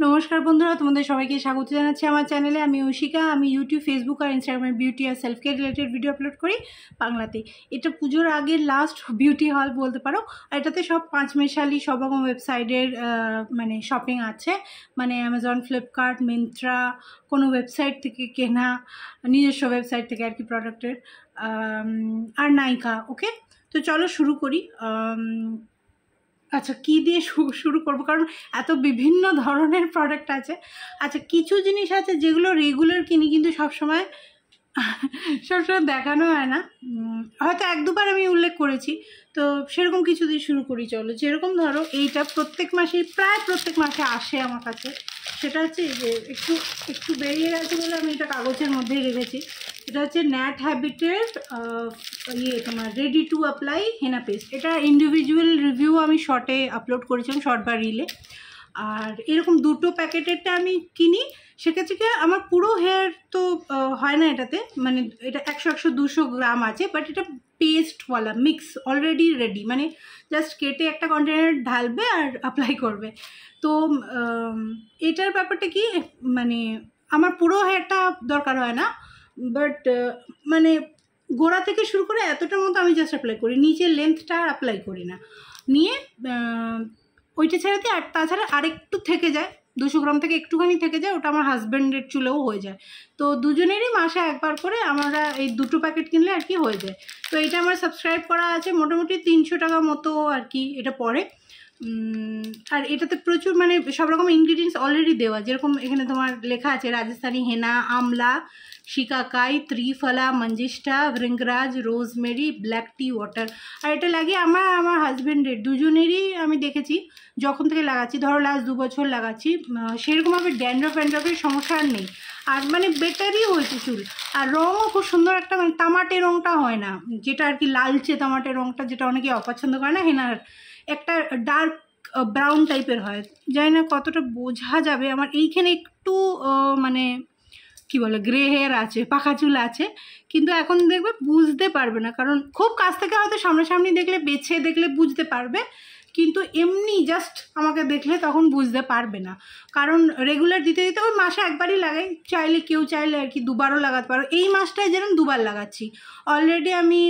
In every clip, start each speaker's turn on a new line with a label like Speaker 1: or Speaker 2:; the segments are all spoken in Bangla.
Speaker 1: নমস্কার বন্ধুরা, তোমাদের সবাইকে স্বাগত জানাচ্ছি আমার চ্যানেলে। আমি ঐশিকা। আমি ইউটিউব, ফেসবুক আর ইনস্টাগ্রামে বিউটি আর self care related video upload করি বাংলাতে। এটা পুজোর আগের লাস্ট বিউটি হল বলতে পারো। আর এটাতে সব পাঁচমেশালি সব রকম ওয়েবসাইটের মানে শপিং আছে, মানে অ্যামাজন, ফ্লিপকার্ট, মিন্ত্রা, কোনো ওয়েবসাইট থেকে কেনা, নিজস্ব ওয়েবসাইট থেকে আর কি প্রোডাক্টের, আর নাইকা। ওকে, তো চলো শুরু করি। আচ্ছা, কী দিয়ে শুরু করবো, কারণ এত বিভিন্ন ধরনের প্রোডাক্ট আছে। আচ্ছা, কিছু জিনিস আছে যেগুলো রেগুলার কিনি কিন্তু সবসময় দেখানো হয় না, হয়তো এক দুবার আমি উল্লেখ করেছি। তো সেরকম কিছু দিয়ে শুরু করি চলো। যেরকম ধরো এইটা প্রায় প্রত্যেক মাসে আসে আমার কাছে। সেটা হচ্ছে যে একটু বেরিয়ে গেছে বলে আমি এটা কাগজের মধ্যেই রেখেছি। এটা হচ্ছে ন্যাট হ্যাবিটের তোমার ready to apply henna paste. এটা ইন্ডিভিজুয়াল রিভিউ আমি শর্টে আপলোড করেছিলাম, শর্ট বা রিলে। আর এরকম দুটো প্যাকেটেরটা আমি কিনি। সেক্ষেত্রে কি আমার পুরো হেয়ার তো হয় না এটাতে, মানে এটা 100-200 গ্রাম আছে, বাট এটা পেস্টওয়ালা মিক্স অলরেডি রেডি, মানে জাস্ট কেটে একটা কন্টেনার ঢালবে আর অ্যাপ্লাই করবে। তো এটার ব্যাপারটা কি, মানে আমার পুরো হেয়ারটা দরকার হয় না, বাট মানে গোড়া থেকে শুরু করে এতটার মতো আমি জাস্ট অ্যাপ্লাই করি, নিচের লেন্থটা অ্যাপ্লাই করি না। নিয়ে ওইটা ছেড়ে আর তাছাড়া আরেকটু থেকে যায়, 200 গ্রাম থেকে একটুখানি থেকে যায়, ওটা আমার হাজব্যান্ডের চুলেও হয়ে যায়। তো দুজনেরই মাসে একবার করে আমরা এই দুটো প্যাকেট কিনলে আর কি হয়ে যায়। তো এটা আমার সাবস্ক্রাইব করা আছে, মোটামুটি 300 টাকা মতো আর কি এটা পড়ে। আর এটাতে প্রচুর মানে সব রকম ইনগ্রিডিয়েন্টস অলরেডি দেওয়া, যেরকম এখানে তোমার লেখা আছে রাজস্থানি হেনা, আমলা, শিকাকাই, ত্রিফলা, মঞ্জিষ্টা, ভৃঙ্গরাজ, রোজমেরি, ব্ল্যাক টি ওয়াটার। আর এটা লাগিয়ে আমার হাজব্যান্ডের দুজনেরই আমি দেখেছি যখন থেকে লাগাচ্ছি, ধরো লাস্ট 2 বছর লাগাচ্ছি, সেরকমভাবে ড্যান্ড্রফের সমস্যা আর নেই। আর মানে বেটারই হয়েছে চুল। আর রঙও খুব সুন্দর একটা, মানে তামাটে রঙটা হয় না, যেটা আর কি লালচে তামাটে রঙটা, যেটা অনেকে অপছন্দ করে না হেনার, একটা ডার্ক ব্রাউন টাইপের হয়। জানি না কতটা বোঝা যাবে, আমার এইখানে একটু মানে কি বলে গ্রে হেয়ার আছে, পাকা চুল আছে, কিন্তু এখন দেখবে বুঝতে পারবে না, কারণ খুব কাছ থেকে হয়তো সামনাসামনি দেখলে, বেছে দেখলে বুঝতে পারবে, কিন্তু এমনি জাস্ট আমাকে দেখলে তখন বুঝতে পারবে না। কারণ রেগুলার দিতে ওই মাসে একবারই লাগাই, কেউ চাইলে আর কি দুবারও লাগাতে পারো। এই মাসটায় যেরকম দুবার লাগাচ্ছি অলরেডি আমি,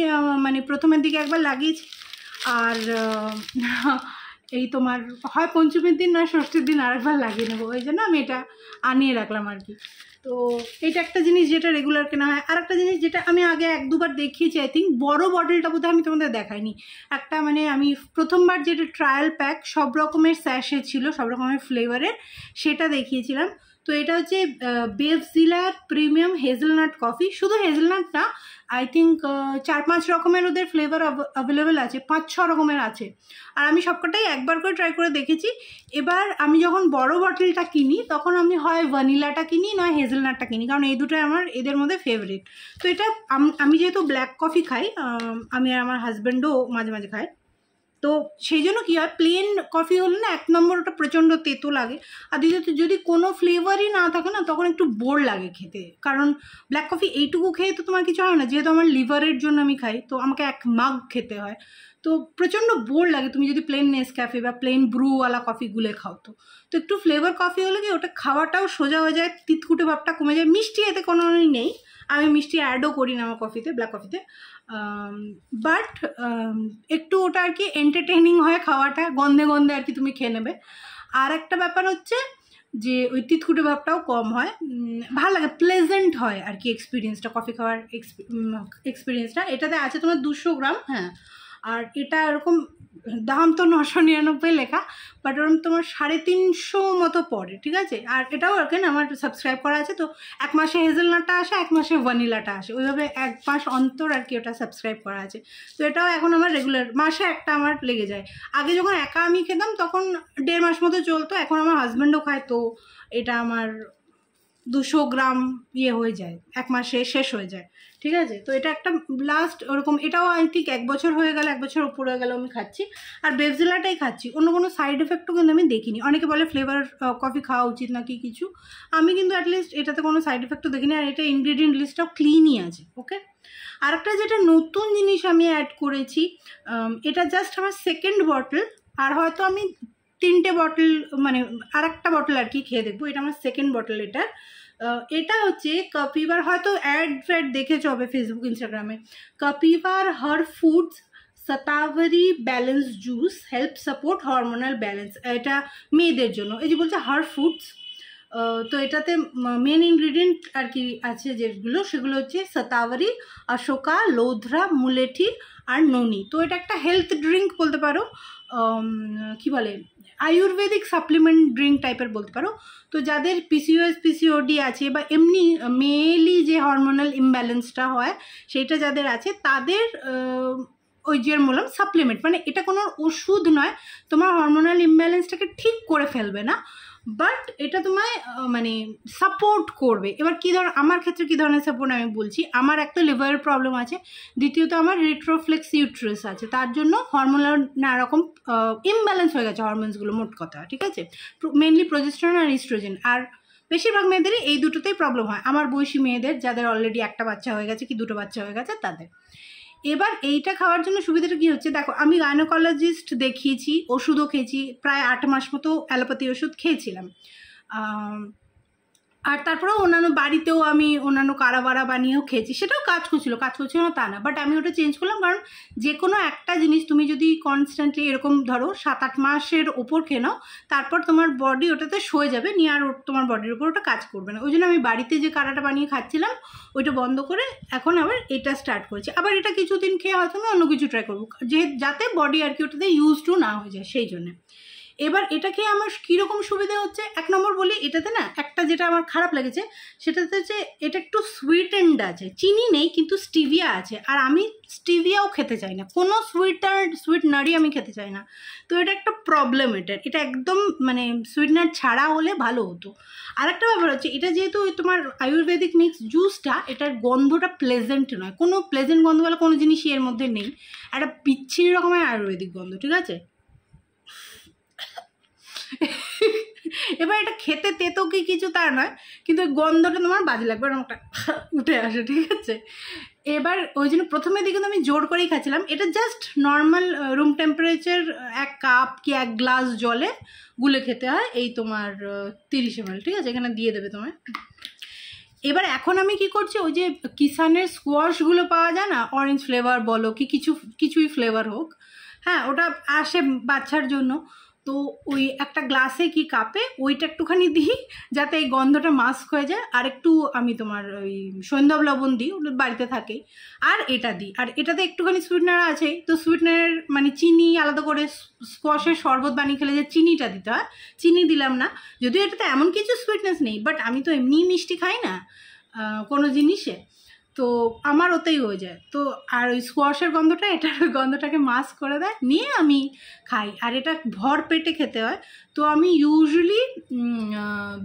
Speaker 1: মানে প্রথমের দিকে একবার লাগিয়েছি, আর এই তোমার হয় পঞ্চমীর দিন নয় ষষ্ঠীর দিন আরেকবার লাগিয়ে নেবো, ওই জন্য আমি এটা আনিয়ে রাখলাম আর কি। তো এটা একটা জিনিস যেটা রেগুলার কেনা হয়। আর একটা জিনিস যেটা আমি আগে 1-2বার দেখিয়েছি, আই থিঙ্ক বড় বটলটা বোধহয় আমি তোমাদের দেখাইনি। একটা মানে আমি প্রথমবার যেটা ট্রায়াল প্যাক সব রকমের স্যাশে ছিল, সব রকমের ফ্লেভারের, সেটা দেখিয়েছিলাম। তো এটা হচ্ছে বেভজিলার প্রিমিয়াম হেজেলনাট কফি। শুধু হেজেলনাট না, আই থিঙ্ক 4-5 রকমের ওদের ফ্লেভার অ্যাভেলেবেল আছে, 5-6 রকমের আছে। আর আমি সবকটাই একবার করে ট্রাই করে দেখেছি। এবার আমি যখন বড় বটলটা কিনি তখন আমি হয় ভ্যানিলাটা কিনি, নয় হেজেলনাটটা কিনি, কারণ এই দুটোই আমার এদের মধ্যে ফেভারিট। তো এটা আমি যেহেতু ব্ল্যাক কফি খাই, আমি আর আমার হাজব্যান্ডও মাঝে মাঝে খাই, তো সেই জন্য কী হয়, প্লেন কফি হলে না 1 নম্বর ওটা প্রচণ্ড তেতো লাগে, আর দ্বিতীয়ত যদি কোনো ফ্লেভারই না থাকে না তখন একটু বোর লাগে খেতে। কারণ ব্ল্যাক কফি এইটুকু খেয়ে তো তোমার কিছু হয় না, যেহেতু আমার লিভারের জন্য আমি খাই, তো আমাকে 1 মাগ খেতে হয়, তো প্রচণ্ড বোর লাগে তুমি যদি প্লেন নেসক্যাফে বা প্লেন ব্রুওয়ালা কফি গুলে খাও। তো একটু ফ্লেভার কফি হলে কি ওটা খাওয়াটাও সোজা হয়ে যায়, তিতকুটে ভাবটা কমে যায়। মিষ্টি এতে কোনোই নেই, আমি মিষ্টি অ্যাডও করি না আমার কফিতে, ব্ল্যাক কফিতে, বাট একটু ওটা আর কি এন্টারটেইনিং হয় খাওয়াটা, গন্ধে গন্ধে আর কি তুমি খেয়ে নেবে। আর একটা ব্যাপার হচ্ছে যে ওই তিতকুটে ভাবটাও কম হয়, ভালো লাগে, প্লেজেন্ট হয় আর কি এক্সপিরিয়েন্সটা, কফি খাওয়ার এক্সপিরিয়েন্সটা। এটাতে আছে তোমার 200 গ্রাম, হ্যাঁ। আর এটা এরকম দাম তো 999 লেখা, বাট ওরকম তোমার 350 মতো পড়ে, ঠিক আছে। আর এটাও আর কি আমার সাবস্ক্রাইব করা আছে, তো 1 মাসে হেজেলনাটটা আসে, 1 মাসে ভ্যানিলাটা আসে, ওইভাবে 1 মাস অন্তর আর কি ওটা সাবস্ক্রাইব করা আছে। তো এটাও এখন আমার রেগুলার মাসে একটা আমার লেগে যায়। আগে যখন একা আমি খেতাম তখন 1.5 মাস মতো চলতো, এখন আমার হাজব্যান্ডও খায়, তো এটা আমার 200 গ্রাম হয়ে যায়, 1 মাসে শেষ হয়ে যায়, ঠিক আছে। তো এটা একটা লাস্ট ওরকম, এটাও আই থিঙ্ক 1 বছর হয়ে গেল, 1 বছর উপরে হয়ে গেল আমি খাচ্ছি। আর বেভজিলাটাই খাচ্ছি, অন্য কোনো সাইড এফেক্টও কিন্তু আমি দেখিনি। অনেকে বলে ফ্লেভার কফি খাওয়া উচিত নাকি কিছু, আমি কিন্তু অ্যাটলিস্ট এটাতে কোনো সাইড এফেক্টও দেখিনি। আর এটা ইনগ্রিডিয়েন্ট লিস্টটাও ক্লিনই আছে, ওকে। আরেকটা যেটা নতুন জিনিস আমি অ্যাড করেছি, এটা জাস্ট আমার 2nd বটল, আর হয়তো আমি 3টে বটল, মানে আর একটা বটল আর কি খেয়ে দেখবো। এটা আমার সেকেন্ড বটল। এটা হচ্ছে কাপিভার, হয়তো অ্যাড দেখেছো হবে ফেসবুক ইনস্টাগ্রামে। Kapiva her foods Shatavari balance juice help support hormonal balance. এটা মেয়েদের জন্য, এই যে বলছে হার ফুডস। তো এটাতে মেন ইনগ্রিডিয়েন্ট আর কি আছে যেগুলো, সেগুলো হচ্ছে শতাবরী, অশোকা, লোধরা, মুলেঠি আর ননি। তো এটা একটা হেলথ ড্রিঙ্ক বলতে পারো, কি বলে, আয়ুর্বেদিক সাপ্লিমেন্ট ড্রিঙ্ক টাইপের বলতে পারো। তো যাদের পিসিওএস পিসিওডি আছে বা এমনি মেনলি যে হরমোনাল ইমব্যালেন্সটা হয় সেইটা যাদের আছে, তাদের ওই যে বললাম সাপ্লিমেন্ট, মানে এটা কোনো ওষুধ নয়, তোমার হরমোনাল ইমব্যালেন্সটাকে ঠিক করে ফেলবে না, বাট এটা তোমায় মানে সাপোর্ট করবে। এবার কী আমার ক্ষেত্রে কী ধরনের সাপোর্ট আমি বলছি। আমার একটা লিভারের প্রবলেম আছে, দ্বিতীয়ত আমার রিট্রোফ্লেক্স ইউট্রাস আছে, তার জন্য হরমোনাল নানা রকম ইমব্যালেন্স হয়ে গেছে হরমোনসগুলো, মোট কথা, ঠিক আছে। মেনলি প্রজেস্টেরন আর ইস্ট্রোজেন, আর বেশিরভাগ মেয়েদেরই এই দুটোতেই প্রবলেম হয়। আমার বয়সী মেয়েদের যাদের অলরেডি একটা বাচ্চা হয়ে গেছে কি দুটো বাচ্চা হয়ে গেছে তাদের। এবার এইটা খাওয়ার জন্য সুবিধাটা কী হচ্ছে, দেখো আমি গাইনোকোলজিস্ট দেখিয়েছি, ওষুধও খেয়েছি, প্রায় 8 মাস মতো অ্যালোপ্যাথি ওষুধ খেয়েছিলাম। আর তারপরেও অন্যান্য বাড়িতেও আমি অন্যান্য কারাবারা বানিয়েও খেয়েছি, সেটাও কাজ করছিল না তা না, বাট আমি ওটা চেঞ্জ করলাম। কারণ যে কোনো একটা জিনিস তুমি যদি কনস্ট্যান্টলি এরকম ধরো 7-8 মাসের ওপর খেয়ে নাও, তারপর তোমার বডি ওটাতে সয়ে যাবে, নিয়ে আর তোমার বডির উপর ওটা কাজ করবে না। ওই জন্য আমি বাড়িতে যে কারাটা বানিয়ে খাচ্ছিলাম ওইটা বন্ধ করে এখন আবার এটা স্টার্ট করেছি। আবার এটা কিছুদিন খেয়ে হয়তো আমি অন্য কিছু ট্রাই করবো, যাতে বডি আর কি ওটাতে ইউজ টু না হয়ে যায়, সেই জন্যে। এবার এটা খেয়ে আমার কীরকম সুবিধা হচ্ছে, 1 নম্বর বলি, এটাতে না একটা যেটা আমার খারাপ লেগেছে সেটাতে হচ্ছে এটা একটু সুইটেন্ড আছে, চিনি নেই কিন্তু স্টিভিয়া আছে, আর আমি স্টিভিয়াও খেতে চাই না, কোনো সুইটনারই আমি খেতে চাই না। তো এটা একটা প্রবলেম, এটা একদম মানে সুইটনার ছাড়া হলে ভালো হতো। আর একটা ব্যাপার হচ্ছে, এটা যেহেতু তোমার আয়ুর্বেদিক মিক্স জুসটা, এটার গন্ধটা প্লেজেন্ট নয়, কোনো প্লেজেন্ট গন্ধ বলে কোনো জিনিসই এর মধ্যে নেই, একটা বিচ্ছিরি রকমের আয়ুর্বেদিক গন্ধ, ঠিক আছে। এবার এটা খেতে তেতো কি কিছু তা নয়, কিন্তু ওই গন্ধটা তোমার বাজে লাগবে, একটা উঠে আসে, ঠিক আছে। এবার ওই জন্য প্রথমের দিকে তো আমি জোর করেই খাচ্ছিলাম। এটা just normal room temperature 1 cup কি 1 গ্লাস জলে গুলে খেতে হয়, এই তোমার 30 ml, ঠিক আছে, এখানে দিয়ে দেবে তোমায়। এবার এখন আমি কি করছি, ওই যে কিষানের স্কোয়াশগুলো পাওয়া যায় না, অরেঞ্জ ফ্লেভার বলো কি কিছুই ফ্লেভার হোক, হ্যাঁ, ওটা আসে বাচ্চার জন্য। তো ওই একটা গ্লাসে কি কাপে ওইটা একটুখানি দিই যাতে এই গন্ধটা মাস্ক হয়ে যায়, আর একটু আমি তোমার ওই সৈন্ধব লবণ দিই, ওটা বাড়িতে থাকেই, আর এটা দিই। আর এটাতে একটুখানি সুইটনার আছে, তো সুইটনার মানে চিনি আলাদা করে, স্কোয়াশের শরবত বানিয়ে খেলে যে চিনিটা দিতে হয়, চিনি দিলাম না, যদিও এটাতে এমন কিছু সুইটনেস নেই, বাট আমি তো এমনিই মিষ্টি খাই না কোনো জিনিসে, তো আমার ওতেই হয়ে যায়। তো আর ওই স্কোয়াশের গন্ধটা এটার গন্ধটাকে মাস্ক করে দেয়, নিয়ে আমি খাই। আর এটা ভর পেটে খেতে হয়, তো আমি ইউজুয়ালি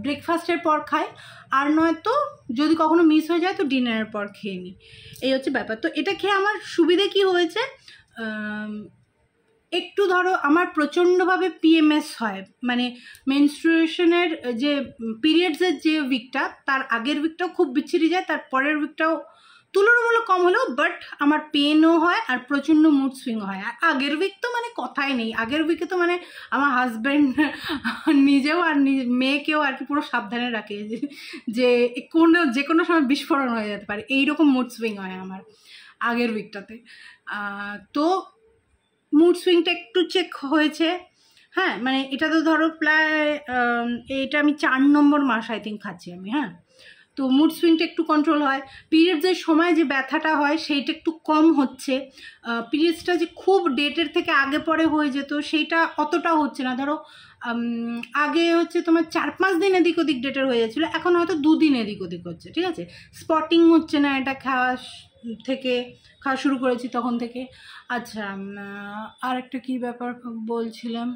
Speaker 1: ব্রেকফাস্টের পর খাই, আর নয়তো যদি কখনো মিস হয়ে যায় তো ডিনারের পর খেয়ে নিই, এই হচ্ছে ব্যাপার। তো এটা খেয়ে আমার সুবিধে কি হয়েছে, একটু ধরো আমার প্রচণ্ডভাবে পিএমএস হয়, মানে মেনস্ট্রুয়েশনের যে পিরিয়ডসের যে উইকটা, তার আগের উইকটাও খুব বিচ্ছিরি যায়, তার পরের উইকটাও তুলনামূলক কম হলেও, বাট আমার পেনও হয় আর প্রচণ্ড মুড সুইং হয়। আর আগের উইক তো মানে কথাই নেই, আগের উইকে তো মানে আমার হাজব্যান্ড নিজেও আর মেয়েকেও আর কি পুরো সাবধানে রাখে যে যে কোনো সময় বিস্ফোরণ হয়ে যেতে পারে, এইরকম মুড সুইং হয় আমার আগের উইকটাতে। তো মুড সুইংটা একটু চেক হয়েছে, হ্যাঁ, মানে এটা তো ধরো প্রায় এটা আমি 4 নম্বর মাস আই থিঙ্ক খাচ্ছি আমি, হ্যাঁ। তো মুড সুইংটা একটু কন্ট্রোল হয়, পিরিয়ডসের সময় যে ব্যথাটা হয় সেইটা একটু কম হচ্ছে, পিরিয়ডসটা যে খুব ডেটের থেকে আগে পরে হয়ে যেত সেইটা অতটা হচ্ছে না। ধরো আগে হচ্ছে তোমার 4-5 দিন এদিক ওদিক ডেটের হয়ে যাচ্ছিলো, এখন হয়তো 2 দিন এদিক ওদিক হচ্ছে, ঠিক আছে। স্পটিং হচ্ছে না, এটা খাওয়া শুরু করেছি তখন থেকে। আচ্ছা, আর একটা কী ব্যাপার বলছিলাম,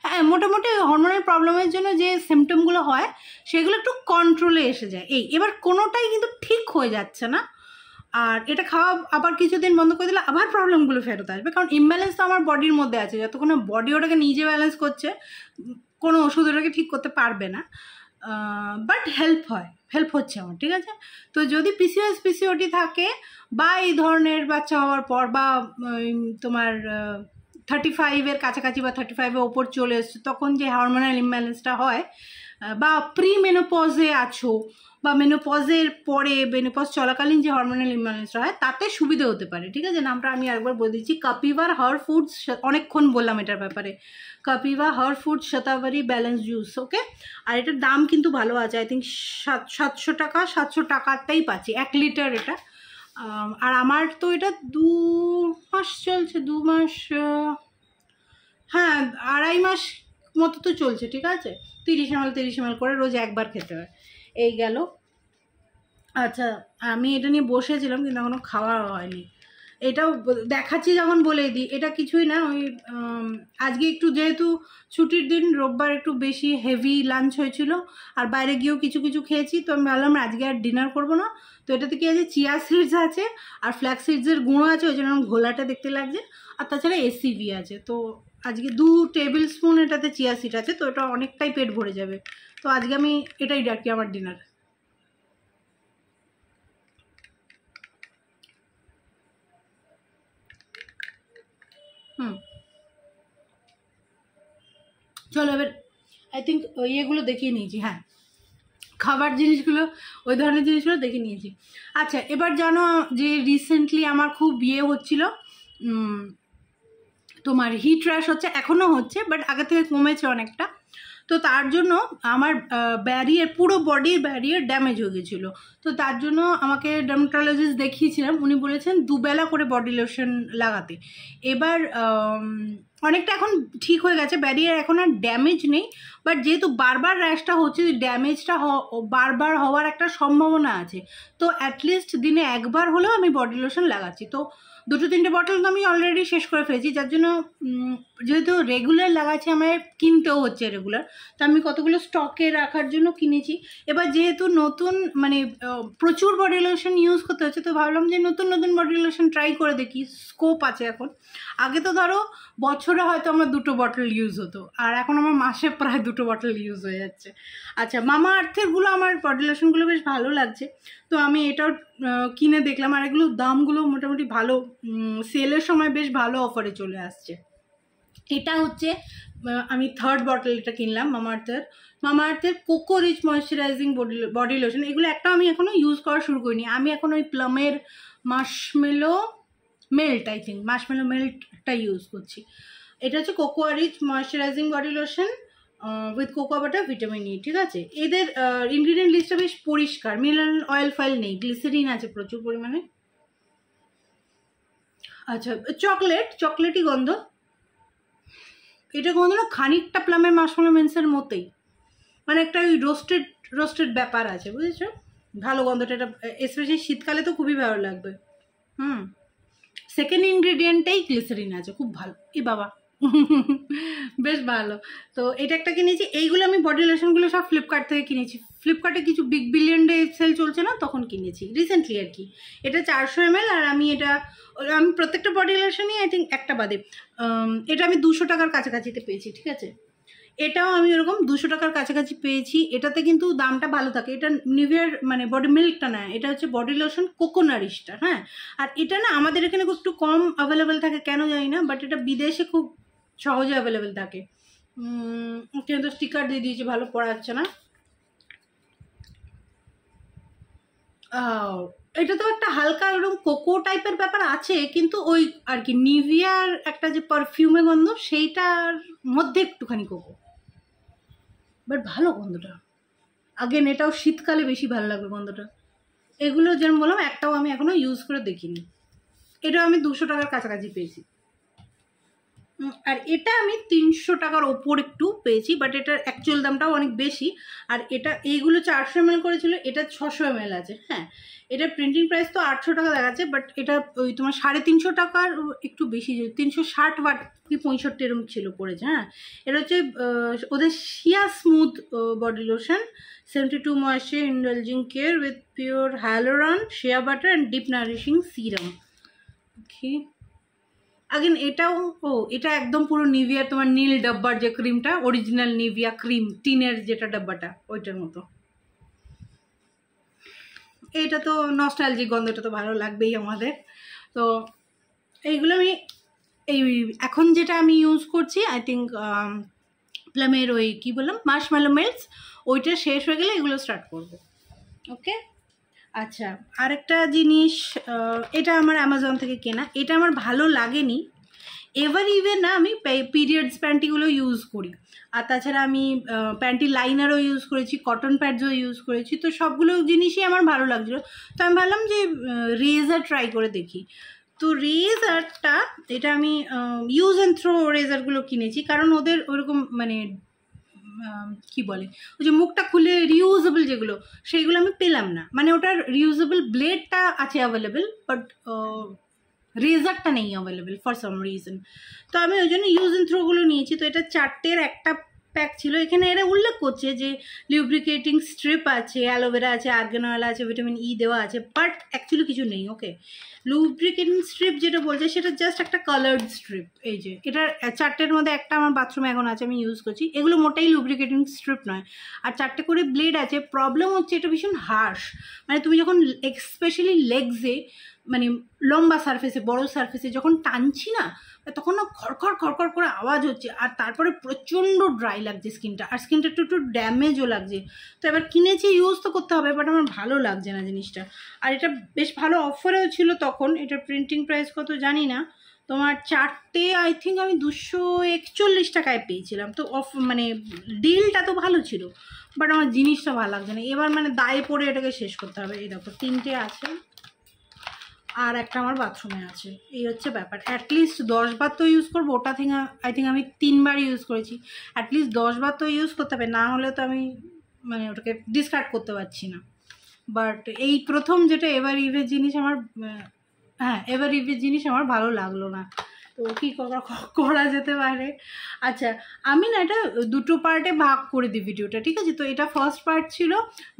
Speaker 1: হ্যাঁ, মোটামুটি হরমোনাল প্রবলেমের জন্য যে সিমটমগুলো হয় সেগুলো একটু কন্ট্রোলে এসে যায়। এবার কোনোটাই কিন্তু ঠিক হয়ে যাচ্ছে না, আর এটা খাওয়া আবার কিছুদিন বন্ধ করে দিলে আবার প্রবলেমগুলো ফেরত আসবে, কারণ ইমব্যালেন্স তো আমার বডির মধ্যে আছে, যতক্ষণ বডি ওটাকে নিজে ব্যালেন্স করছে কোনো ওষুধ ওটাকে ঠিক করতে পারবে না, বাট হেল্প হচ্ছে আমার, ঠিক আছে। তো যদি পিসিওএস পিসিওডি থাকে বা এই ধরনের বাচ্চা হওয়ার পর বা তোমার 35-এর কাছাকাছি বা 35-এর ওপর চলে এসছো, তখন যে হরমোনাল ইমব্যালেন্সটা হয়, বা প্রি মেনোপজে আছো বা মেনোপজের পরে মেনোপজ চলাকালীন যে হরমোনাল ইমব্যালেন্সটা হয়, তাতে সুবিধা হতে পারে। ঠিক আছে, নামটা আমি একবার বলে দিচ্ছি, কাপিভার হার ফুডস, অনেকক্ষণ বললাম এটার ব্যাপারে, কাপিভা হার ফুড শতাবরী ব্যালেন্স জুস। ওকে, আর এটার দাম কিন্তু ভালো আছে, আই থিঙ্ক 700 টাকা, 700 টাকাতেই পাচ্ছি 1 লিটার এটা। আর আমার তো এটা 2 মাস চলছে, 2 মাস, হ্যাঁ 2.5 মাস মতো তো চলছে। ঠিক আছে, 30 ml করে রোজ একবার খেতে হয়। এই গেল। আচ্ছা, আমি এটা নিয়ে বসেছিলাম কিন্তু এখনো খাওয়া হয়নি। এটাও দেখাচ্ছি যখন বলে দিই, এটা কিছুই না, ওই আজকে একটু যেহেতু ছুটির দিন, রোববার একটু বেশি হেভি লাঞ্চ হয়েছিল আর বাইরে গিয়েও কিছু কিছু খেয়েছি, তো আমি ভাবলাম আজকে আর ডিনার করবো না। তো এটাতে কি আছে, চিয়া সিডস আছে আর ফ্ল্যাক্স সিডসের গুঁড়ো আছে, ওই জন্য ঘোলাটা দেখতে লাগছে, আর তাছাড়া এসিভি আছে। তো আজকে 2 টেবিল স্পুন এটাতে চিয়া সিড আছে, তো এটা অনেকটাই পেট ভরে যাবে। তো আজকে আমি এটাই ডাকি আমার ডিনার। চলো এবার আই থিঙ্ক ইয়েগুলো দেখিয়ে নিয়েছি, হ্যাঁ খাবার জিনিসগুলো, ওই ধরনের জিনিসগুলো দেখে নিয়েছি। আচ্ছা, এবার জানো যে রিসেন্টলি আমার খুব হচ্ছিল, তোমার হিট র্যাশ হচ্ছে, এখনও হচ্ছে বাট আগে থেকে কমেছে অনেকটা। তো তার জন্য আমার ব্যারিয়ার, পুরো বডির ব্যারিয়ার ড্যামেজ হয়ে গেছিলো। তো তার জন্য আমাকে ডার্মাটোলজিস্ট দেখিয়েছিলাম, উনি বলেছেন 2 বেলা করে বডি লোশন লাগাতে। এবার অনেকটা এখন ঠিক হয়ে গেছে, ব্যারিয়ার এখন আর ড্যামেজ নেই, বাট যেহেতু বারবার র্যাশটা হচ্ছে, ড্যামেজটা বারবার হওয়ার একটা সম্ভাবনা আছে। তো অ্যাটলিস্ট দিনে একবার হলেও আমি বডি লোশন লাগাচ্ছি। তো 2-3টে বটল তো আমি অলরেডি শেষ করে ফেলেছি, যার জন্য যেহেতু রেগুলার লাগাচ্ছি, আমার কিনতেও হচ্ছে রেগুলার, তো আমি কতগুলো স্টকে রাখার জন্য কিনেছি। এবার যেহেতু নতুন মানে প্রচুর বডি লোশন ইউজ করতে হচ্ছে, তো ভাবলাম যে নতুন নতুন বডি লোশন ট্রাই করে দেখি, স্কোপ আছে এখন। আগে তো ধরো বছরে হয়তো আমার 2টো বটল ইউজ হতো, আর এখন আমার মাসে প্রায় 2টো বটল ইউজ হয়ে যাচ্ছে। আচ্ছা, মামা আর্থেরগুলো আমার বডি লোশনগুলো বেশ ভালো লাগছে, তো আমি এটাও কিনে দেখলাম, আর এগুলো দামগুলো মোটামুটি ভালো, সেলের সময় বেশ ভালো অফারে চলে আসছে। এটা হচ্ছে আমি 3rd বটল এটা কিনলাম, মামা আর্থের cocoa rich moisturizing body lotion. এগুলো একটাও আমি এখনও ইউজ করা শুরু করিনি, আমি এখন ওই প্লামের marshmallow melt, I think marshmallow মেল্টটা ইউজ করছি। এটা হচ্ছে cocoa rich moisturizing body lotion with cocoa butter vitamin E. ঠিক আছে, এদের ইনগ্রিডিয়েন্ট লিস্টটা বেশ পরিষ্কার, মিনারেল অয়েল ফয়েল নেই, গ্লিসারিন আছে প্রচুর পরিমাণে। আচ্ছা, চকলেটই গন্ধ, এটা গন্ধ না খানিকটা প্লামের মার্শমেলো মেন্সের মতোই, মানে একটা ওই রোস্টেড ব্যাপার আছে, বুঝেছো, ভালো গন্ধটা। এটা স্পেশালি শীতকালে তো খুবই ভালো লাগবে। সেকেন্ড ইনগ্রেডিয়েন্টেই গ্লিসারিন আছে, খুব ভালো। এ বাবা বেশ ভালো। তো এটা একটা কিনেছি। এইগুলো আমি বডি লোশনগুলো সব ফ্লিপকার্ট থেকে কিনেছি, ফ্লিপকার্টে কিছু বিগ বিলিয়ন ডে সেল চলছে না, তখন কিনেছি রিসেন্টলি আর কি। এটা 400 ml, আর আমি প্রত্যেকটা বডি লোশনই আই থিঙ্ক একটা বাদে, এটা আমি 200 টাকার কাছাকাছিতে পেয়েছি। ঠিক আছে, এটাও আমি ওরকম 200 টাকার কাছাকাছি পেয়েছি। এটাতে কিন্তু দামটা ভালো থাকে। এটা নিভিয়ার মানে বডি মিল্কটা না, এটা হচ্ছে বডি লোশন কোকোনারিশটা। হ্যাঁ, আর এটা না আমাদের এখানে একটু কম অ্যাভেলেবেল থাকে, কেন জানি না, বাট এটা বিদেশে খুব সহজে অ্যাভেলেবেল থাকে। কিন্তু স্টিকার দিয়ে দিয়েছে, ভালো পড়া যাচ্ছে না। এটা তো একটা হালকা এরকম কোকো টাইপের ব্যাপার আছে, কিন্তু ওই আর কি নিভিয়ার একটা যে পারফিউমে গন্ধ, সেইটার মধ্যে একটুখানি কোকো, বাট ভালো গন্ধটা। আগেন এটাও শীতকালে বেশি ভালো লাগবে গন্ধটা। এগুলো যেমন বললাম, একটাও আমি এখনো ইউজ করে দেখিনি। এটা আমি 200 টাকার কাছাকাছি পেয়েছি, আর এটা আমি 300 টাকার ওপর একটু পেয়েছি, বাট এটার অ্যাকচুয়াল দামটাও অনেক বেশি। আর এইগুলো 400 ml করেছিল, এটা 600 ml আছে। হ্যাঁ, এটা প্রিন্টিং প্রাইস তো 800 টাকা দেখাচ্ছে, বাট এটা ওই তোমার 350 টাকার একটু বেশি, 360 বা কি 65 এরকম ছিল পড়েছে। হ্যাঁ, এটা হচ্ছে ওদের shea smooth body lotion, 72 moisture indulging care with pure hyaluron shea butter and deep nourishing serum. Okay, again এটা একদম পুরো নিভিয়ার তোমার নীল ডাব্বার যে ক্রিমটা, অরিজিনাল নিভিয়া ক্রিম টিনের যেটা ডাব্বাটা, ওইটার মতো। এটা তো নস্টালজিক গন্ধটা তো ভালো লাগবেই আমাদের। তো এইগুলো আমি এই এখন যেটা আমি ইউজ করছি আই থিঙ্ক প্লামের ওই কী বললাম মার্শমেলো মেল্টস, ওইটা শেষ হয়ে গেলে এগুলো স্টার্ট করব। ওকে, আচ্ছা আরেকটা জিনিস, এটা আমার অ্যামাজন থেকে কেনা, এটা আমার ভালো লাগেনি। এভার ইভেন না আমি পিরিয়ডস প্যান্টিগুলো ইউজ করি, আর তাছাড়া আমি প্যান্টি লাইনারও ইউজ করেছি, কটন প্যাডসও ইউজ করেছি, তো সবগুলো জিনিসই আমার ভালো লাগছিলো। তো আমি ভাবলাম যে রেজার ট্রাই করে দেখি। তো রেজারটা এটা আমি ইউজ অ্যান্ড থ্রো রেজারগুলো কিনেছি, কারণ ওদের ওরকম মানে কি বলে ওই যে মুখটা খুলে রিউজেবল যেগুলো, সেইগুলো আমি পেলাম না। মানে ওটার রিউজেবল ব্লেডটা আছে অ্যাভেলেবেল, বাট রেজারটা নেই অ্যাভেলেবেল ফর সাম রিজন। তো আমি ওই জন্য ইউজ অ্যান্ড থ্রোগুলো নিয়েছি। তো এটা 4টের একটা প্যাক ছিল। এখানে এরা উল্লেখ করছে যে লিউব্রিকেটিং স্ট্রিপ আছে, অ্যালোভেরা আছে, আর্গান অয়েল আছে, ভিটামিন ই দেওয়া আছে, বাট অ্যাকচুয়ালি কিছু নেই। ওকে, লুব্রিকেটিং স্ট্রিপ যেটা বলছে সেটা জাস্ট একটা কালার্ড স্ট্রিপ। এই যে এটার 4টের মধ্যে একটা আমার বাথরুমে এখন আছে, আমি ইউজ করছি। এগুলো মোটাই লুব্রিকেটিং স্ট্রিপ নয়। আর 4টে করে ব্লেড আছে। প্রবলেম হচ্ছে এটা ভীষণ হার্শ, মানে তুমি যখন স্পেশালি লেগসে মানে লম্বা সারফেসে, বড় সারফেসে যখন টানছি না, তখন না খড়খড় খড়খড় করে আওয়াজ হচ্ছে, আর তারপরে প্রচণ্ড ড্রাই লাগছে স্কিনটা, আর স্কিনটা একটু একটু ড্যামেজও লাগছে। তো এবার কিনেছি, ইউজ তো করতে হবে, বাট আমার ভালো লাগছে না জিনিসটা। আর এটা বেশ ভালো অফারেও ছিল তখন। এটার প্রিন্টিং প্রাইস কত জানি না, তোমার 4টে আই থিঙ্ক আমি 241 টাকায় পেয়েছিলাম। তো মানে ডিলটা তো ভালো ছিল, বাট আমার জিনিসটা ভালো লাগছে না। এবার মানে দায়ে পড়ে এটাকে শেষ করতে হবে। এই দেখো 3টে আছে, আর একটা আমার বাথরুমে আছে। এই হচ্ছে ব্যাপার। অ্যাটলিস্ট 10 বার তো ইউজ করবো। ওটা থেকে আই থিঙ্ক আমি 3 বার ইউজ করেছি। অ্যাটলিস্ট 10 বার তো ইউজ করতে হবে, না হলে তো আমি মানে ওটাকে ডিসকার্ড করতে পারছি না। বাট এই প্রথম যেটা এভার ইভের জিনিস আমার, হ্যাঁ এভার ইভের জিনিস আমার ভালো লাগলো না। তো কী করা যেতে পারে? আচ্ছা, আমি না এটা 2টো পার্টে ভাগ করে দিই ভিডিওটা, ঠিক আছে? তো এটা ফার্স্ট পার্ট ছিল।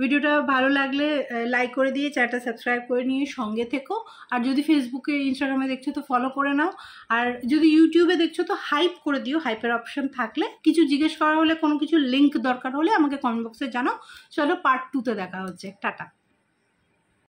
Speaker 1: ভিডিওটা ভালো লাগলে লাইক করে দিয়ে চ্যানেলটা সাবস্ক্রাইব করে নিয়ে সঙ্গে থেকো। আর যদি ফেসবুকে ইনস্টাগ্রামে দেখছো তো ফলো করে নাও। আর যদি ইউটিউবে দেখছো তো হাইপ করে দিও, হাইপের অপশন থাকলে। কিছু জিজ্ঞেস করা হলে, কোনো কিছু লিঙ্ক দরকার হলে আমাকে কমেন্ট বক্সে জানাও। চলো পার্ট 2তে দেখা হচ্ছে। টাটা।